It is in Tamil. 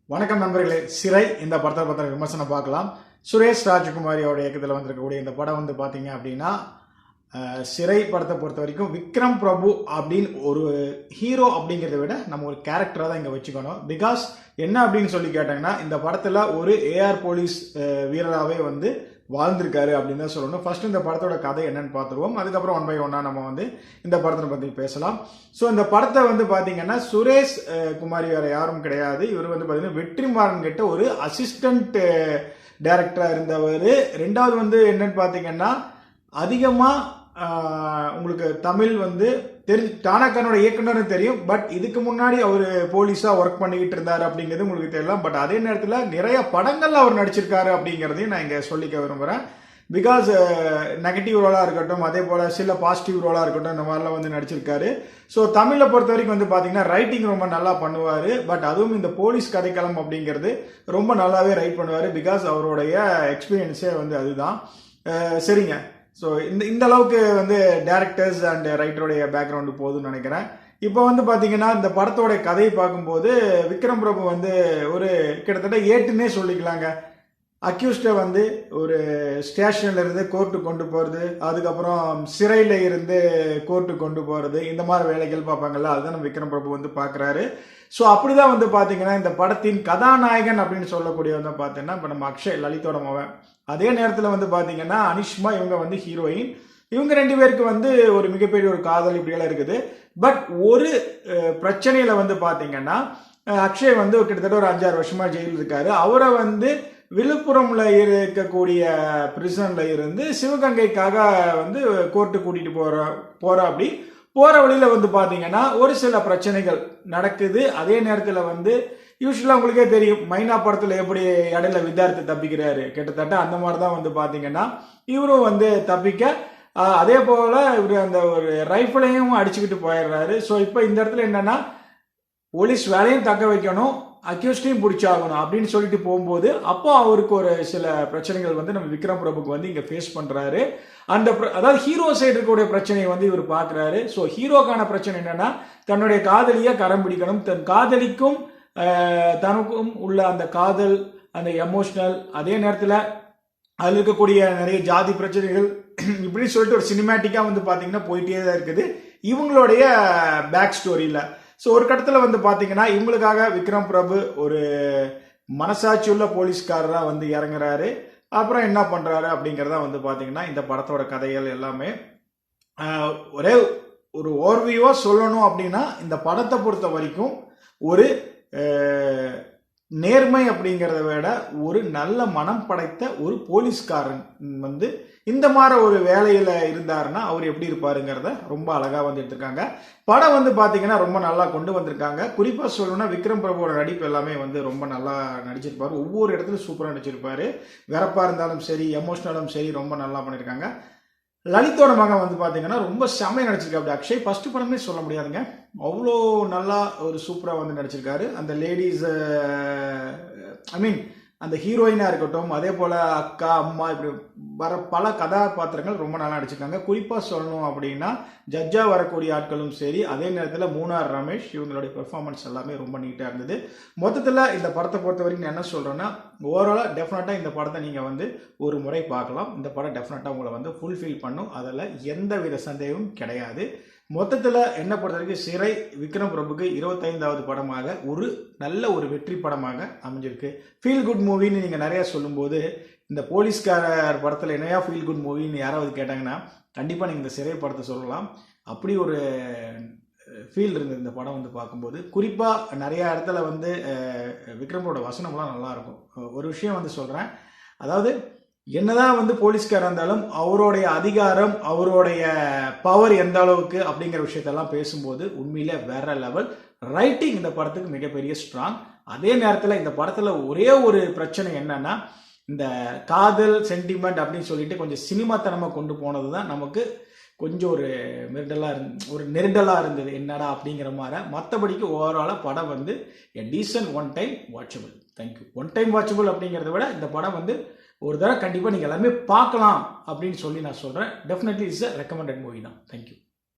வணக்கம் நண்பர்களே. சிறை இந்த படத்தை பத்திர விமர்சனம் பார்க்கலாம். சுரேஷ் ராஜ்குமாரியோட இயக்கத்தில் வந்திருக்கக்கூடிய இந்த படம் வந்து பார்த்தீங்க அப்படின்னா, சிறை படத்தை பொறுத்த வரைக்கும் விக்ரம் பிரபு அப்படின்னு ஒரு ஹீரோ அப்படிங்கிறத விட நம்ம ஒரு கேரக்டராக தான் இங்கே வச்சுக்கணும். பிகாஸ் என்ன அப்படின்னு சொல்லி கேட்டாங்கன்னா, இந்த படத்தில் ஒரு ஏஆர் போலீஸ் வீரராகவே வந்து வாழ்ந்திருக்காரு அப்படின்னு தான் சொல்லணும். ஃபர்ஸ்ட் இந்த படத்தோட கதை என்னன்னு பார்த்துருவோம். அதுக்கப்புறம் 1 by 1 நம்ம வந்து இந்த படத்தை பற்றி பேசலாம். ஸோ இந்த படத்தை வந்து பார்த்தீங்கன்னா சுரேஷ் குமாரி வேற யாரும் கிடையாது. இவர் வந்து பார்த்தீங்கன்னா வெற்றிமாறன் கிட்ட ஒரு அசிஸ்டன்ட் டைரக்டராக இருந்தவர். ரெண்டாவது வந்து என்னன்னு பார்த்தீங்கன்னா, அதிகமாக உங்களுக்கு தமிழ் வந்து டானாக்கானோட இயக்குனரும் தெரியும். பட் இதுக்கு முன்னாடி அவர் போலீஸா ஒர்க் பண்ணிக்கிட்டு இருந்தாரு அப்படிங்கிறது உங்களுக்கு தெரியலாம். பட் அதே நேரத்தில் நிறைய படங்கள்ல அவர் நடிச்சிருக்காரு அப்படிங்கிறதையும் நான் இங்க சொல்லிக்க விரும்புறேன். பிகாஸ் நெகட்டிவ் ரோலா இருக்கட்டும், அதே போல சில பாசிட்டிவ் ரோலா இருக்கட்டும், இந்த மாதிரிலாம் வந்து நடிச்சிருக்காரு. ஸோ தமிழை பொறுத்த வரைக்கும் வந்து பாத்தீங்கன்னா ரைட்டிங் ரொம்ப நல்லா பண்ணுவாரு. பட் அதுவும் இந்த போலீஸ் கதைக்களம் அப்படிங்கிறது ரொம்ப நல்லாவே ரைட் பண்ணுவாரு. பிகாஸ் அவருடைய எக்ஸ்பீரியன்ஸே வந்து அதுதான். சரிங்க. ஸோ இந்த அளவுக்கு வந்து டேரக்டர்ஸ் அண்ட் ரைட்டருடைய பேக்ரவுண்டு போதுன்னு நினைக்கிறேன். இப்போ வந்து பார்த்தீங்கன்னா இந்த படத்தோட கதையை பார்க்கும்போது விக்ரம் பிரபு வந்து ஒரு கிட்டத்தட்ட ஏட்டுன்னே சொல்லிக்கலாங்க. அக்யூஸ்டை வந்து ஒரு ஸ்டேஷன்ல இருந்து கோர்ட்டுக்கு கொண்டு போகிறது, அதுக்கப்புறம் சிறையில் இருந்து கோர்ட்டுக்கு கொண்டு போகிறது, இந்த மாதிரி வேலைகள் பார்ப்பாங்கல்ல, அதுதான் நம்ம விக்ரம் பிரபு வந்து பார்க்குறாரு. ஸோ அப்படிதான் வந்து பார்த்தீங்கன்னா இந்த படத்தின் கதாநாயகன் அப்படின்னு சொல்லக்கூடிய வந்து பார்த்தீங்கன்னா இப்போ நம்ம அக்ஷய், லலிதோட மகன். அதே நேரத்தில் வந்து பார்த்தீங்கன்னா அனிஷ்மா, இவங்க வந்து ஹீரோயின். இவங்க 2 பேருக்கு வந்து ஒரு மிகப்பெரிய ஒரு காதல் இப்படியெல்லாம் இருக்குது. பட் ஒரு பிரச்சனையில வந்து பார்த்தீங்கன்னா அக்ஷய் வந்து கிட்டத்தட்ட ஒரு 5-6 வருஷமா ஜெயிலில் இருக்காரு. அவரை வந்து விழுப்புரம்ல இருக்கக்கூடிய பிரிசன்ல இருந்து சிவகங்கைக்காக வந்து கோர்ட்டு கூட்டிட்டு போற அப்படி போற வழியில வந்து பாத்தீங்கன்னா ஒரு சில பிரச்சனைகள் நடக்குது. அதே நேரத்தில் வந்து யூஸ்வலா உங்களுக்கே தெரியும், மைனா படத்துல எப்படி இடையில வித்தார்த்து தப்பிக்கிறாரு, கிட்டத்தட்ட அந்த மாதிரிதான் வந்து பாத்தீங்கன்னா இவரும் வந்து தப்பிக்க, அதே போல இவரு அந்த ஒரு ரைஃபிளையும் அடிச்சுக்கிட்டு போயிடுறாரு. ஸோ இப்போ இந்த இடத்துல என்னன்னா, போலீஸ் வேலையும் தக்க வைக்கணும், அக்யூஸ்டையும் பிடிச்சாகணும் அப்படின்னு சொல்லிட்டு போகும்போது அப்போ அவருக்கு ஒரு சில பிரச்சனைகள் வந்து நம்ம விக்ரம் பிரபுக்கு வந்து இங்க ஃபேஸ் பண்றாரு. அதாவது ஹீரோ சைடு இருக்கக்கூடிய பிரச்சனையை வந்து இவர் பாக்குறாரு. ஸோ ஹீரோக்கான பிரச்சனை என்னன்னா, தன்னுடைய காதலியை கரம் பிடிக்கணும், தன் காதலிக்கும் தனக்கும் உள்ள அந்த காதல், அந்த எமோஷனல், அதே நேரத்தில் அதில் இருக்கக்கூடிய நிறைய ஜாதி பிரச்சனைகள் இப்படி சொல்லிட்டு ஒரு சினிமேட்டிக்கா வந்து பாத்தீங்கன்னா போயிட்டே தான் இருக்குது இவங்களுடைய பேக் ஸ்டோரியில. ஸோ ஒரு கட்டத்தில் வந்து பார்த்தீங்கன்னா இவங்களுக்காக விக்ரம் பிரபு ஒரு மனசாட்சி உள்ள போலீஸ்காரராக வந்து இறங்குறாரு. அப்புறம் என்ன பண்ணுறாரு அப்படிங்கிறத வந்து பார்த்தீங்கன்னா இந்த படத்தோட கதைகள் எல்லாமே. ஒரே ஒரு ஓவர்வியூவாக சொல்லணும் அப்படின்னா, இந்த படத்தை பொறுத்த வரைக்கும் ஒரு நேர்மை அப்படிங்கிறத விட ஒரு நல்ல மனம் படைத்த ஒரு போலீஸ்காரன் வந்து இந்த மாதிரி ஒரு வேலையில இருந்தாருன்னா அவர் எப்படி இருப்பாருங்கிறத ரொம்ப அழகா வந்து எடுத்திருக்காங்க. படம் வந்து பாத்தீங்கன்னா ரொம்ப நல்லா கொண்டு வந்திருக்காங்க. குறிப்பா சொல்லணும்னா விக்ரம் பிரபுவோட நடிப்பு எல்லாமே வந்து ரொம்ப நல்லா நடிச்சிருப்பாரு. ஒவ்வொரு இடத்துலயும் சூப்பரா நடிச்சிருப்பாரு. வெறப்பா இருந்தாலும் சரி, எமோஷனலும் சரி, ரொம்ப நல்லா பண்ணிருக்காங்க. லலிதோட மகன் வந்து பாத்தீங்கன்னா ரொம்ப செம்மையா நடிச்சிருக்காரு. அப்படி அக்ஷய் ஃபர்ஸ்ட் படமே சொல்ல முடியாதுங்க, அவ்வளோ நல்லா ஒரு சூப்பரா வந்து நடிச்சிருக்காரு. அந்த லேடிஸ் ஐ மீன் அந்த ஹீரோயினா இருக்கட்டும், அதே போல அக்கா, அம்மா, இப்படி வர பல கதாபாத்திரங்கள் ரொம்ப நல்லா நடிச்சிருக்காங்க. குறிப்பா சொல்லணும் அப்படின்னா ஜட்ஜா வரக்கூடிய ஆட்களும் சரி, அதே நேரத்தில் மூணார் ரமேஷ், இவங்களுடைய பெர்ஃபார்மன்ஸ் எல்லாமே ரொம்ப நீட்டா இருந்தது. மொத்தத்தில் இந்த படத்தை பொறுத்த வரைக்கும் நான் என்ன சொல்றேன்னா, ஓவராலா டெஃபினட்டா இந்த படத்தை நீங்க வந்து ஒரு முறை பார்க்கலாம். இந்த படம் டெஃபினட்டா உங்களை வந்து ஃபுல்ஃபில் பண்ணும், அதில் எந்த வித சந்தேகமும் கிடையாது. மொத்தத்தில் என்ன பொறுத்த வரைக்கும் சிறை விக்ரம் பிரபுக்கு 25வது படமாக ஒரு நல்ல ஒரு வெற்றி படமாக அமைஞ்சிருக்கு. ஃபீல் குட் மூவின்னு நீங்கள் நிறையா சொல்லும்போது, இந்த போலீஸ்காரர் படத்தில் என்னையா ஃபீல் குட் மூவின்னு யாராவது கேட்டாங்கன்னா கண்டிப்பாக நீங்கள் இந்த சிறை படத்தை சொல்லலாம். அப்படி ஒரு ஃபீல் இருந்தது இந்த படம் வந்து பார்க்கும்போது. குறிப்பாக நிறையா இடத்துல வந்து விக்ரமோட வசனம்லாம் நல்லாயிருக்கும். ஒரு விஷயம் வந்து சொல்கிறேன், அதாவது என்னதான் வந்து போலீஸ்காரர் இருந்தாலும் அவருடைய அதிகாரம், அவருடைய பவர் எந்த அளவுக்கு அப்படிங்கிற விஷயத்தெல்லாம் பேசும்போது உண்மையில வேற லெவல். ரைட்டிங் இந்த படத்துக்கு மிகப்பெரிய ஸ்ட்ராங். அதே நேரத்தில் இந்த படத்துல ஒரே ஒரு பிரச்சனை என்னன்னா, இந்த காதல் சென்டிமெண்ட் அப்படின்னு சொல்லிட்டு கொஞ்சம் சினிமாத்தனமா கொண்டு போனது தான் நமக்கு கொஞ்சம் ஒரு நெருடலா இருந்தது, என்னடா அப்படிங்கிற மாதிரி. மற்றபடிக்கு ஓவராலா படம் வந்து decent one time watchable. Thank you. One time watchable அப்படிங்கிறத விட இந்த படம் வந்து ஒரு தடவை கண்டிப்பாக நீங்கள் எல்லாருமே பார்க்கலாம் அப்படின்னு சொல்லி நான் சொல்கிறேன். Definitely it's a recommended movie தான். தேங்க்யூ.